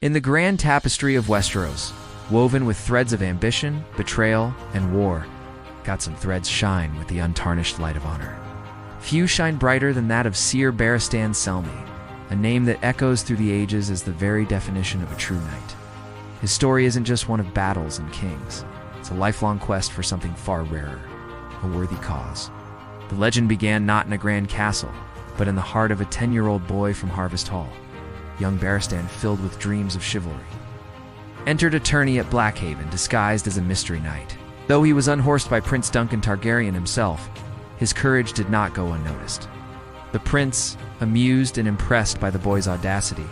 In the grand tapestry of Westeros, woven with threads of ambition, betrayal, and war, got some threads shine with the untarnished light of honor. Few shine brighter than that of Ser Barristan Selmy, a name that echoes through the ages as the very definition of a true knight. His story isn't just one of battles and kings. It's a lifelong quest for something far rarer, a worthy cause. The legend began not in a grand castle, but in the heart of a 10-year-old boy from Harvest Hall, young Barristan filled with dreams of chivalry. Entered a tourney at Blackhaven disguised as a mystery knight. Though he was unhorsed by Prince Duncan Targaryen himself, his courage did not go unnoticed. The prince, amused and impressed by the boy's audacity,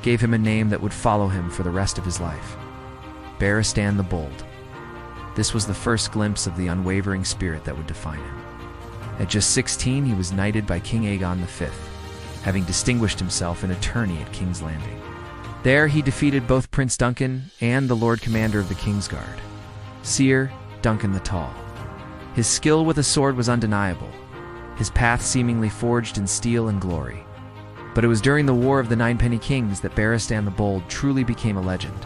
gave him a name that would follow him for the rest of his life: Barristan the Bold. This was the first glimpse of the unwavering spirit that would define him. At just 16, he was knighted by King Aegon V, having distinguished himself in a tourney at King's Landing. There he defeated both Prince Duncan and the Lord Commander of the Kingsguard, Ser Duncan the Tall. His skill with a sword was undeniable, his path seemingly forged in steel and glory. But it was during the War of the Ninepenny Kings that Barristan the Bold truly became a legend.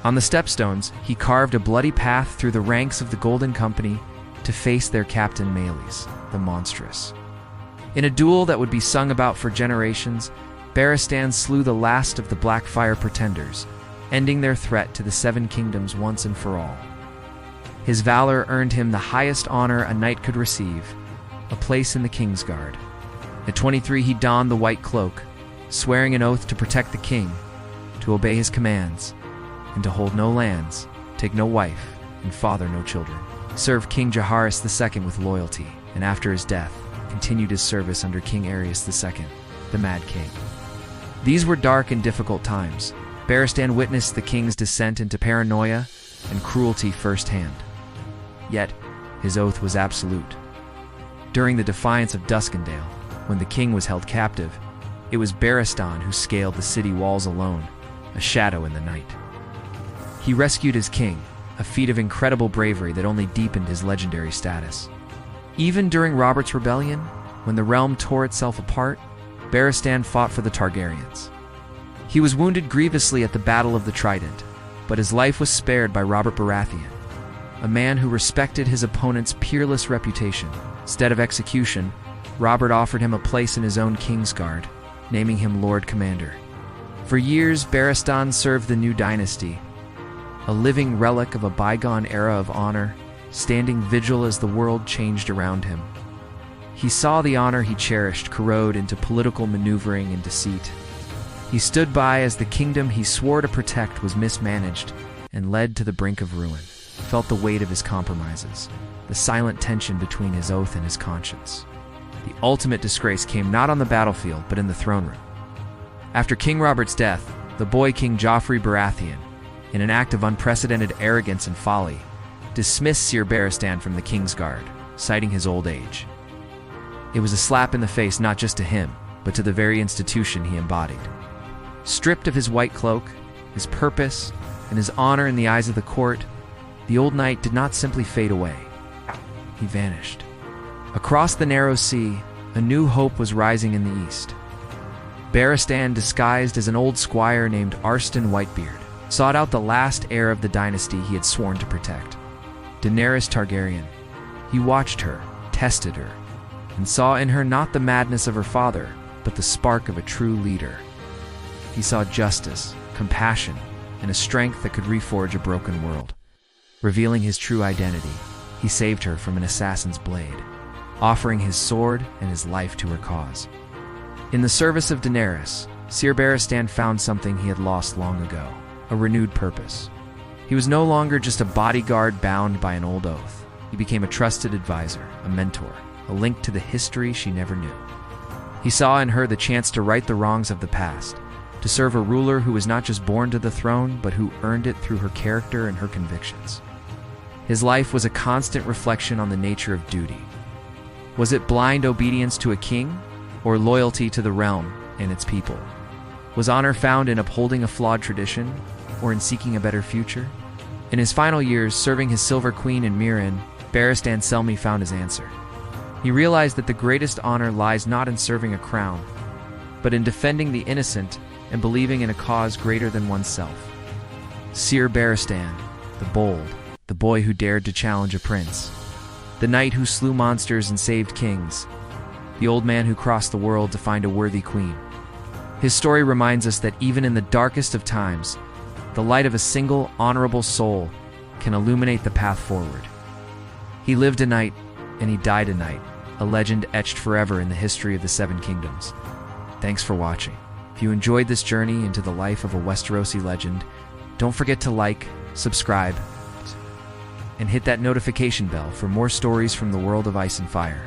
On the stepstones, he carved a bloody path through the ranks of the Golden Company to face their captain Meleys, the Monstrous. In a duel that would be sung about for generations, Barristan slew the last of the Blackfyre pretenders, ending their threat to the Seven Kingdoms once and for all. His valor earned him the highest honor a knight could receive, a place in the Kingsguard. At 23, he donned the white cloak, swearing an oath to protect the king, to obey his commands, and to hold no lands, take no wife, and father no children. Serve King Jaehaerys II with loyalty, and after his death, continued his service under King Aerys II, the Mad King. These were dark and difficult times. Barristan witnessed the king's descent into paranoia and cruelty firsthand. Yet, his oath was absolute. During the defiance of Duskendale, when the king was held captive, it was Barristan who scaled the city walls alone, a shadow in the night. He rescued his king, a feat of incredible bravery that only deepened his legendary status. Even during Robert's Rebellion, when the realm tore itself apart, Barristan fought for the Targaryens. He was wounded grievously at the Battle of the Trident, but his life was spared by Robert Baratheon, a man who respected his opponent's peerless reputation. Instead of execution, Robert offered him a place in his own Kingsguard, naming him Lord Commander. For years, Barristan served the new dynasty, a living relic of a bygone era of honor, standing vigil as the world changed around him. He saw the honor he cherished corrode into political maneuvering and deceit. He stood by as the kingdom he swore to protect was mismanaged and led to the brink of ruin, felt the weight of his compromises, the silent tension between his oath and his conscience. The ultimate disgrace came not on the battlefield, but in the throne room. After King Robert's death, the boy King Joffrey Baratheon, in an act of unprecedented arrogance and folly, dismissed Ser Barristan from the Kingsguard, citing his old age. It was a slap in the face not just to him, but to the very institution he embodied. Stripped of his white cloak, his purpose, and his honor in the eyes of the court, the old knight did not simply fade away. He vanished. Across the narrow sea, a new hope was rising in the east. Barristan, disguised as an old squire named Arstan Whitebeard, sought out the last heir of the dynasty he had sworn to protect, Daenerys Targaryen. He watched her, tested her, and saw in her not the madness of her father, but the spark of a true leader. He saw justice, compassion, and a strength that could reforge a broken world. Revealing his true identity, he saved her from an assassin's blade, offering his sword and his life to her cause. In the service of Daenerys, Ser Barristan found something he had lost long ago, a renewed purpose. He was no longer just a bodyguard bound by an old oath. He became a trusted advisor, a mentor, a link to the history she never knew. He saw in her the chance to right the wrongs of the past, to serve a ruler who was not just born to the throne, but who earned it through her character and her convictions. His life was a constant reflection on the nature of duty. Was it blind obedience to a king, or loyalty to the realm and its people? Was honor found in upholding a flawed tradition, or in seeking a better future? In his final years serving his Silver Queen in Meereen, Barristan Selmy found his answer. He realized that the greatest honor lies not in serving a crown, but in defending the innocent and believing in a cause greater than oneself. Ser Barristan the Bold, the boy who dared to challenge a prince. The knight who slew monsters and saved kings. The old man who crossed the world to find a worthy queen. His story reminds us that even in the darkest of times, the light of a single, honorable soul can illuminate the path forward. He lived a knight, and he died a knight, a legend etched forever in the history of the Seven Kingdoms. Thanks for watching. If you enjoyed this journey into the life of a Westerosi legend, don't forget to like, subscribe, and hit that notification bell for more stories from the world of Ice and Fire.